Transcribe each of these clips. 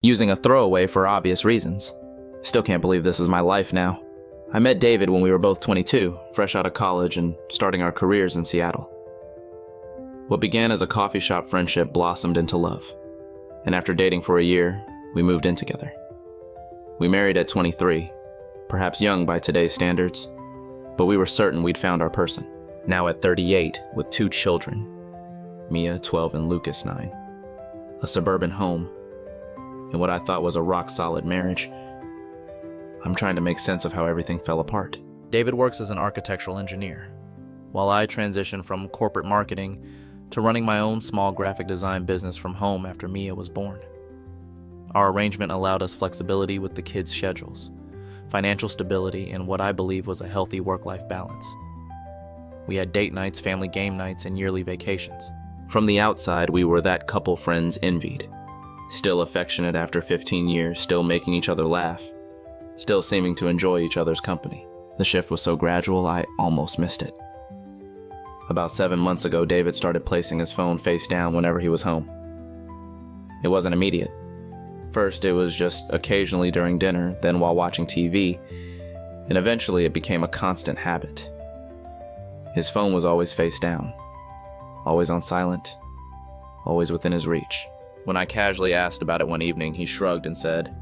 using a throwaway for obvious reasons. Still can't believe this is my life now. I met David when we were both 22, fresh out of college and starting our careers in Seattle. What began as a coffee shop friendship blossomed into love, and after dating for a year, we moved in together. We married at 23, perhaps young by today's standards, but we were certain we'd found our person. Now at 38, with 2 children, Mia, 12, and Lucas, 9, a suburban home, and what I thought was a rock-solid marriage, I'm trying to make sense of how everything fell apart. David works as an architectural engineer, while I transitioned from corporate marketing to running my own small graphic design business from home after Mia was born. Our arrangement allowed us flexibility with the kids' schedules, financial stability, and what I believe was a healthy work-life balance. We had date nights, family game nights, and yearly vacations. From the outside, we were that couple friends envied. Still affectionate after 15 years, still making each other laugh, still seeming to enjoy each other's company. The shift was so gradual, I almost missed it. About 7 months ago, David started placing his phone face down whenever he was home. It wasn't immediate. First, it was just occasionally during dinner, then while watching TV, and eventually it became a constant habit. His phone was always face down, always on silent, always within his reach. When I casually asked about it one evening, he shrugged and said,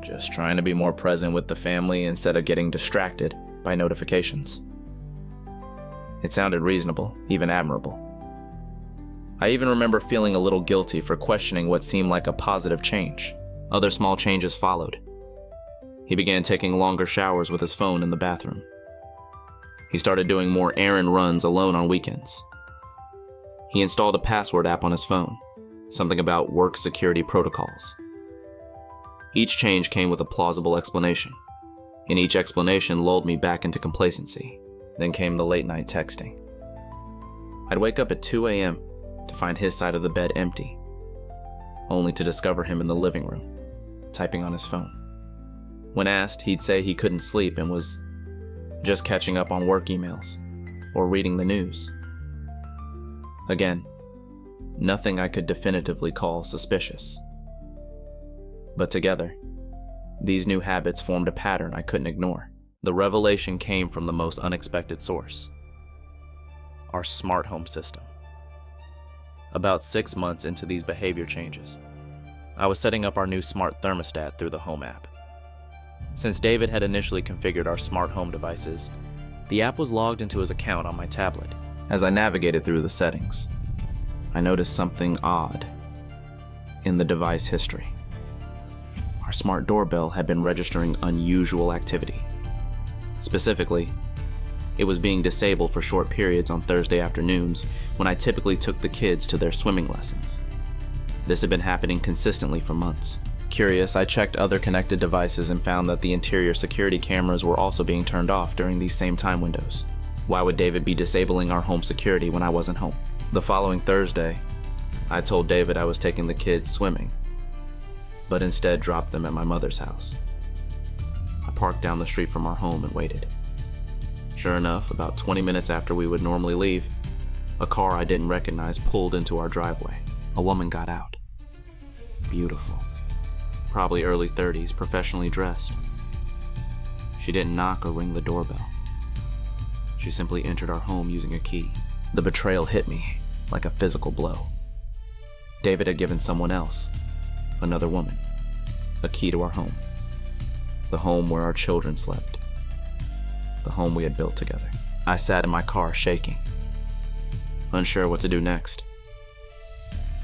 "Just trying to be more present with the family instead of getting distracted by notifications." It sounded reasonable, even admirable. I even remember feeling a little guilty for questioning what seemed like a positive change. Other small changes followed. He began taking longer showers with his phone in the bathroom. He started doing more errand runs alone on weekends. He installed a password app on his phone, something about work security protocols. Each change came with a plausible explanation, and each explanation lulled me back into complacency. Then came the late night texting. I'd wake up at 2 a.m. to find his side of the bed empty, only to discover him in the living room, typing on his phone. When asked, he'd say he couldn't sleep and was just catching up on work emails or reading the news. Again, nothing I could definitively call suspicious. But together, these new habits formed a pattern I couldn't ignore. The revelation came from the most unexpected source: our smart home system. About 6 months into these behavior changes, I was setting up our new smart thermostat through the Home app. Since David had initially configured our smart home devices, the app was logged into his account on my tablet. As I navigated through the settings, I noticed something odd in the device history. Our smart doorbell had been registering unusual activity. Specifically, it was being disabled for short periods on Thursday afternoons when I typically took the kids to their swimming lessons. This had been happening consistently for months. Curious, I checked other connected devices and found that the interior security cameras were also being turned off during these same time windows. Why would David be disabling our home security when I wasn't home? The following Thursday, I told David I was taking the kids swimming, but instead dropped them at my mother's house. I parked down the street from our home and waited. Sure enough, about 20 minutes after we would normally leave, a car I didn't recognize pulled into our driveway. A woman got out. Beautiful. Probably early 30s, professionally dressed. She didn't knock or ring the doorbell. She simply entered our home using a key. The betrayal hit me like a physical blow. David had given someone else, another woman, a key to our home. The home where our children slept. The home we had built together. I sat in my car shaking, unsure what to do next.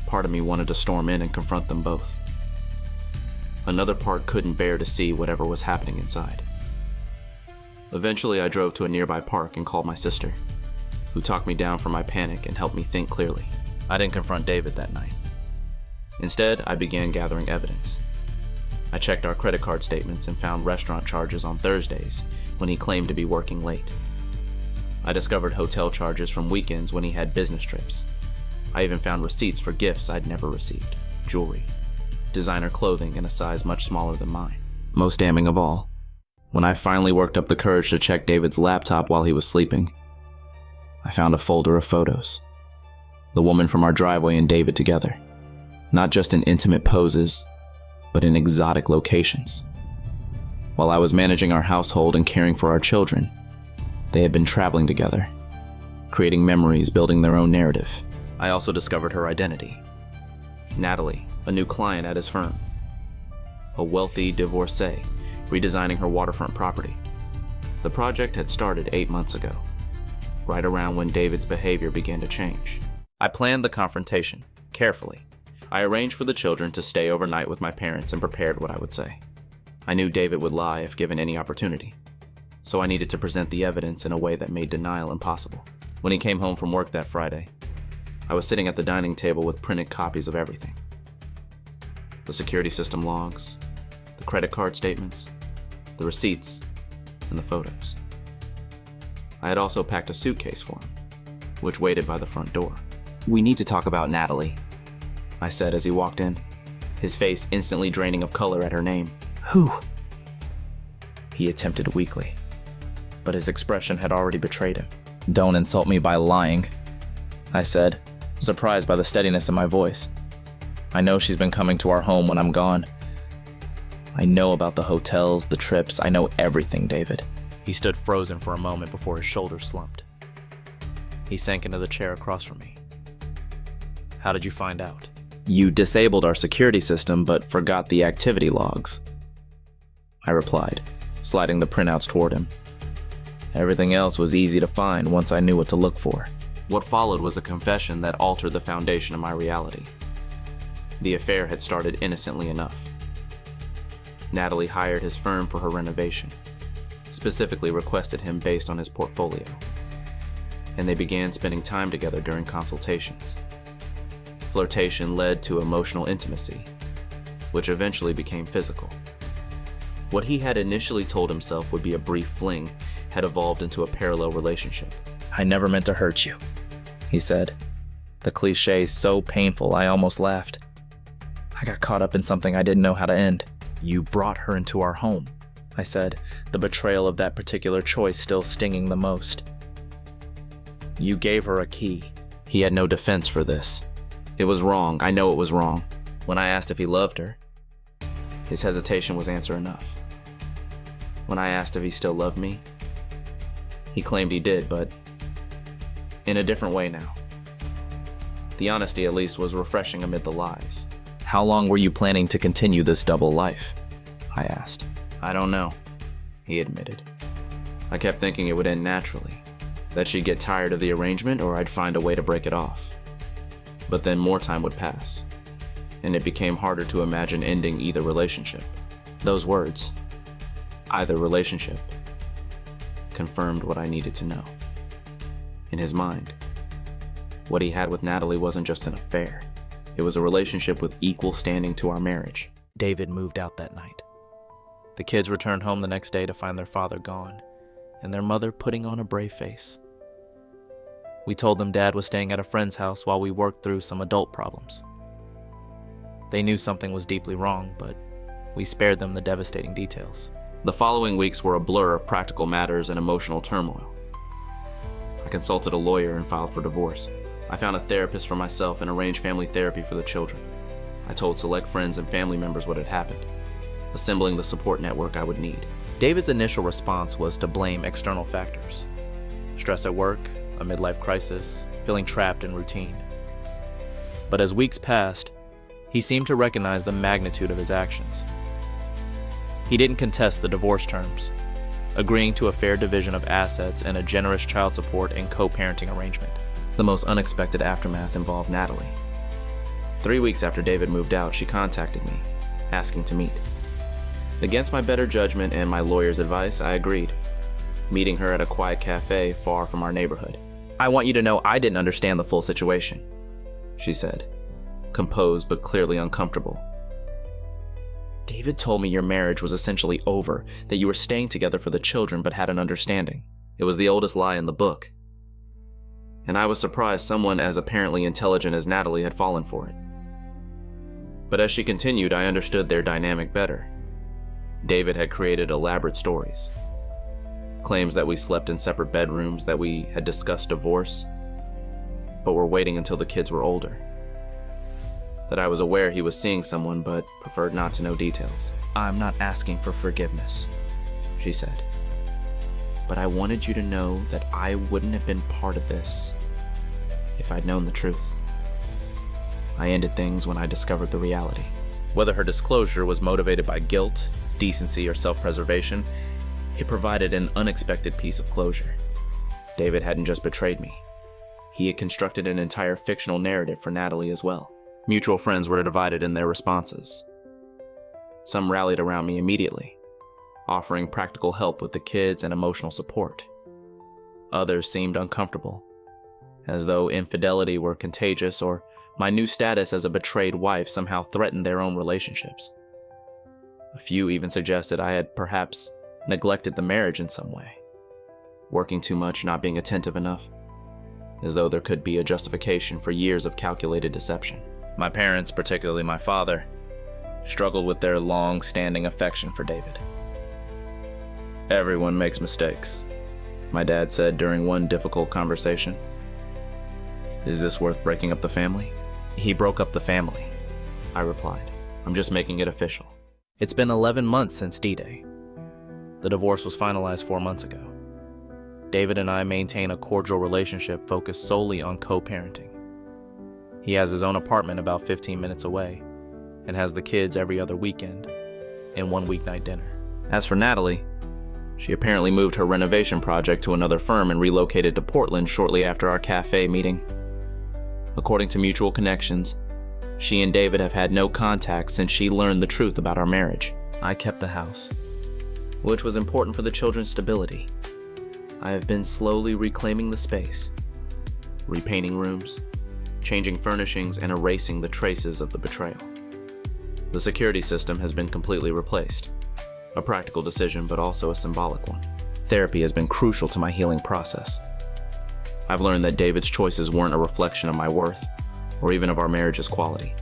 Part of me wanted to storm in and confront them both. Another part couldn't bear to see whatever was happening inside. Eventually, I drove to a nearby park and called my sister, who talked me down from my panic and helped me think clearly. I didn't confront David that night. Instead, I began gathering evidence. I checked our credit card statements and found restaurant charges on Thursdays when he claimed to be working late. I discovered hotel charges from weekends when he had business trips. I even found receipts for gifts I'd never received, jewelry, designer clothing in a size much smaller than mine. Most damning of all, when I finally worked up the courage to check David's laptop while he was sleeping, I found a folder of photos. The woman from our driveway and David together. Not just in intimate poses, but in exotic locations. While I was managing our household and caring for our children, they had been traveling together, creating memories, building their own narrative. I also discovered her identity. Natalie, a new client at his firm. A wealthy divorcee, redesigning her waterfront property. The project had started 8 months ago, right around when David's behavior began to change. I planned the confrontation carefully. I arranged for the children to stay overnight with my parents and prepared what I would say. I knew David would lie if given any opportunity, so I needed to present the evidence in a way that made denial impossible. When he came home from work that Friday, I was sitting at the dining table with printed copies of everything. The security system logs, the credit card statements, the receipts, and the photos. I had also packed a suitcase for him, which waited by the front door. "We need to talk about Natalie," I said as he walked in, his face instantly draining of color at her name. "Who?" He attempted weakly, but his expression had already betrayed him. "Don't insult me by lying," I said, surprised by the steadiness in my voice. "I know she's been coming to our home when I'm gone. I know about the hotels, the trips, I know everything, David." He stood frozen for a moment before his shoulders slumped. He sank into the chair across from me. "How did you find out?" "You disabled our security system but forgot the activity logs," I replied, sliding the printouts toward him. "Everything else was easy to find once I knew what to look for." What followed was a confession that altered the foundation of my reality. The affair had started innocently enough. Natalie hired his firm for her renovation, specifically requested him based on his portfolio, and they began spending time together during consultations. Flirtation led to emotional intimacy, which eventually became physical. What he had initially told himself would be a brief fling had evolved into a parallel relationship. "I never meant to hurt you," he said, the cliche so painful I almost laughed. "I got caught up in something I didn't know how to end." "You brought her into our home," I said, the betrayal of that particular choice still stinging the most. "You gave her a key." He had no defense for this. It was wrong. I know it was wrong. When I asked if he loved her, his hesitation was answer enough. When I asked if he still loved me, he claimed he did, but in a different way now. The honesty, at least, was refreshing amid the lies. "How long were you planning to continue this double life?" I asked. "I don't know," he admitted. "I kept thinking it would end naturally, that she'd get tired of the arrangement or I'd find a way to break it off. But then more time would pass, and it became harder to imagine ending either relationship." Those words, "either relationship," confirmed what I needed to know. In his mind, what he had with Natalie wasn't just an affair. It was a relationship with equal standing to our marriage. David moved out that night. The kids returned home the next day to find their father gone, and their mother putting on a brave face. We told them Dad was staying at a friend's house while we worked through some adult problems. They knew something was deeply wrong, but we spared them the devastating details. The following weeks were a blur of practical matters and emotional turmoil. I consulted a lawyer and filed for divorce. I found a therapist for myself and arranged family therapy for the children. I told select friends and family members what had happened, assembling the support network I would need. David's initial response was to blame external factors. Stress at work, a midlife crisis, feeling trapped in routine. But as weeks passed, he seemed to recognize the magnitude of his actions. He didn't contest the divorce terms, agreeing to a fair division of assets and a generous child support and co-parenting arrangement. The most unexpected aftermath involved Natalie. 3 weeks after David moved out, she contacted me, asking to meet. Against my better judgment and my lawyer's advice, I agreed, meeting her at a quiet cafe far from our neighborhood. "I want you to know I didn't understand the full situation," she said, composed but clearly uncomfortable. "David told me your marriage was essentially over, that you were staying together for the children but had an understanding. It was the oldest lie in the book. And I was surprised someone as apparently intelligent as Natalie had fallen for it. But as she continued, I understood their dynamic better. David had created elaborate stories. Claims that we slept in separate bedrooms, that we had discussed divorce, but were waiting until the kids were older. that I was aware he was seeing someone but preferred not to know details. "I'm not asking for forgiveness," she said. "But I wanted you to know that I wouldn't have been part of this if I'd known the truth. I ended things when I discovered the reality." Whether her disclosure was motivated by guilt, decency, or self-preservation, it provided an unexpected piece of closure. David hadn't just betrayed me. He had constructed an entire fictional narrative for Natalie as well. Mutual friends were divided in their responses. Some rallied around me immediately, offering practical help with the kids and emotional support. Others seemed uncomfortable, as though infidelity were contagious or my new status as a betrayed wife somehow threatened their own relationships. A few even suggested I had perhaps neglected the marriage in some way, working too much, not being attentive enough, as though there could be a justification for years of calculated deception. My parents, particularly my father, struggled with their long-standing affection for David. "Everyone makes mistakes," my dad said during one difficult conversation. "Is this worth breaking up the family?" "He broke up the family," I replied. "I'm just making it official." It's been 11 months since D-Day. The divorce was finalized 4 months ago. David and I maintain a cordial relationship focused solely on co-parenting. He has his own apartment about 15 minutes away and has the kids every other weekend and one weeknight dinner. As for Natalie, she apparently moved her renovation project to another firm and relocated to Portland shortly after our cafe meeting. According to mutual connections, she and David have had no contact since she learned the truth about our marriage. I kept the house, which was important for the children's stability. I have been slowly reclaiming the space, repainting rooms, changing furnishings, and erasing the traces of the betrayal. The security system has been completely replaced. A practical decision, but also a symbolic one. Therapy has been crucial to my healing process. I've learned that David's choices weren't a reflection of my worth, or even of our marriage's quality.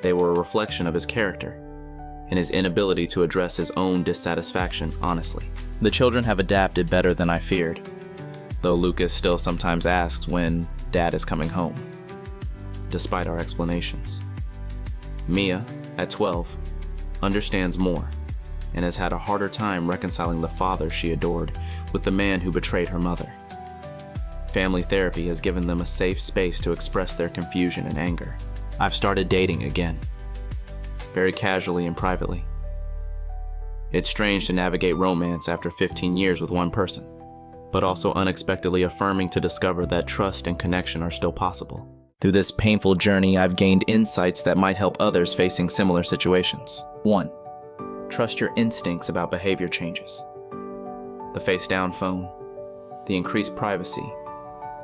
They were a reflection of his character and his inability to address his own dissatisfaction honestly. The children have adapted better than I feared, though Lucas still sometimes asks when Dad is coming home, despite our explanations. Mia, at 12, understands more and has had a harder time reconciling the father she adored with the man who betrayed her mother. Family therapy has given them a safe space to express their confusion and anger. I've started dating again, very casually and privately. It's strange to navigate romance after 15 years with one person, but also unexpectedly affirming to discover that trust and connection are still possible. Through this painful journey, I've gained insights that might help others facing similar situations. 1. Trust your instincts about behavior changes. The face-down phone, the increased privacy,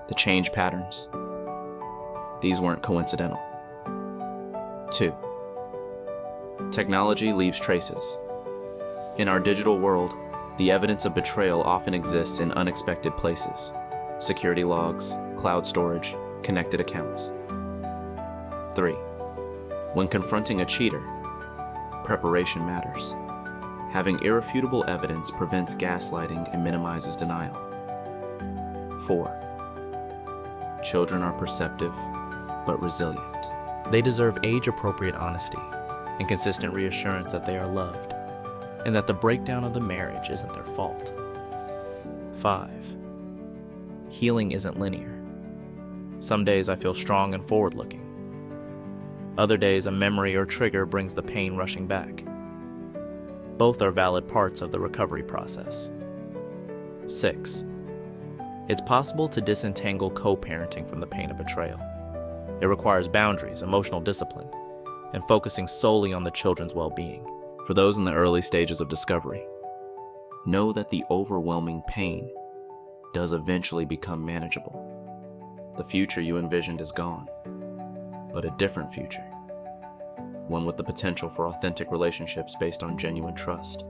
the change patterns. These weren't coincidental. 2. Technology leaves traces. In our digital world, the evidence of betrayal often exists in unexpected places. Security logs, cloud storage, connected accounts. 3. When confronting a cheater, preparation matters. Having irrefutable evidence prevents gaslighting and minimizes denial. 4. Children are perceptive, but resilient. They deserve age-appropriate honesty and consistent reassurance that they are loved, and that the breakdown of the marriage isn't their fault. 5. Healing isn't linear. Some days I feel strong and forward-looking. Other days a memory or trigger brings the pain rushing back. Both are valid parts of the recovery process. 6. It's possible to disentangle co-parenting from the pain of betrayal. It requires boundaries, emotional discipline, and focusing solely on the children's well-being. For those in the early stages of discovery, know that the overwhelming pain does eventually become manageable. The future you envisioned is gone, but a different future, one with the potential for authentic relationships based on genuine trust,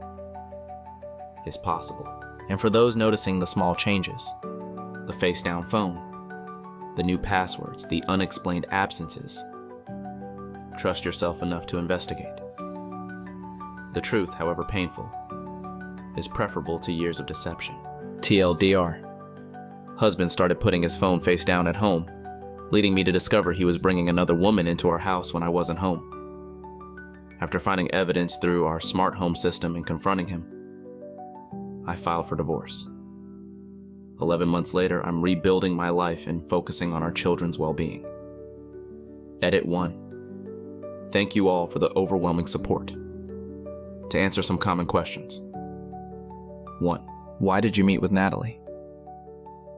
is possible. And for those noticing the small changes, the face-down phone, the new passwords, the unexplained absences, trust yourself enough to investigate. The truth, however painful, is preferable to years of deception. TLDR. Husband started putting his phone face down at home, leading me to discover he was bringing another woman into our house when I wasn't home. After finding evidence through our smart home system and confronting him, I filed for divorce. 11 months later, I'm rebuilding my life and focusing on our children's well-being. Edit 1. Thank you all for the overwhelming support. To answer some common questions. 1. Why did you meet with Natalie?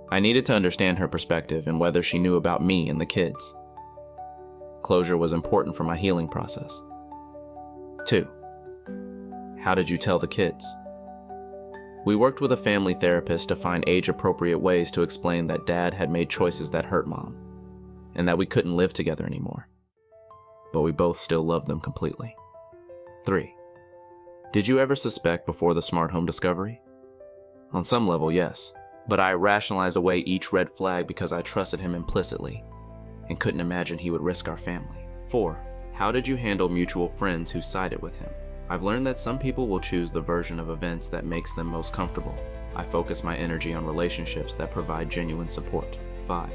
I needed to understand her perspective and whether she knew about me and the kids. Closure was important for my healing process. 2. How did you tell the kids? We worked with a family therapist to find age-appropriate ways to explain that Dad had made choices that hurt Mom, and that we couldn't live together anymore. But we both still loved them completely. 3. Did you ever suspect before the smart home discovery? On some level, yes, but I rationalized away each red flag because I trusted him implicitly and couldn't imagine he would risk our family. 4. How did you handle mutual friends who sided with him? I've learned that some people will choose the version of events that makes them most comfortable. I focus my energy on relationships that provide genuine support. 5.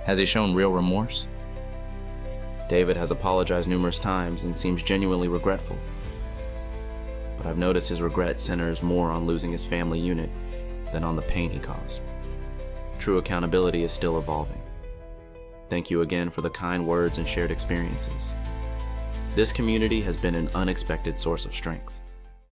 Has he shown real remorse? David has apologized numerous times and seems genuinely regretful. But I've noticed his regret centers more on losing his family unit than on the pain he caused. True accountability is still evolving. Thank you again for the kind words and shared experiences. This community has been an unexpected source of strength.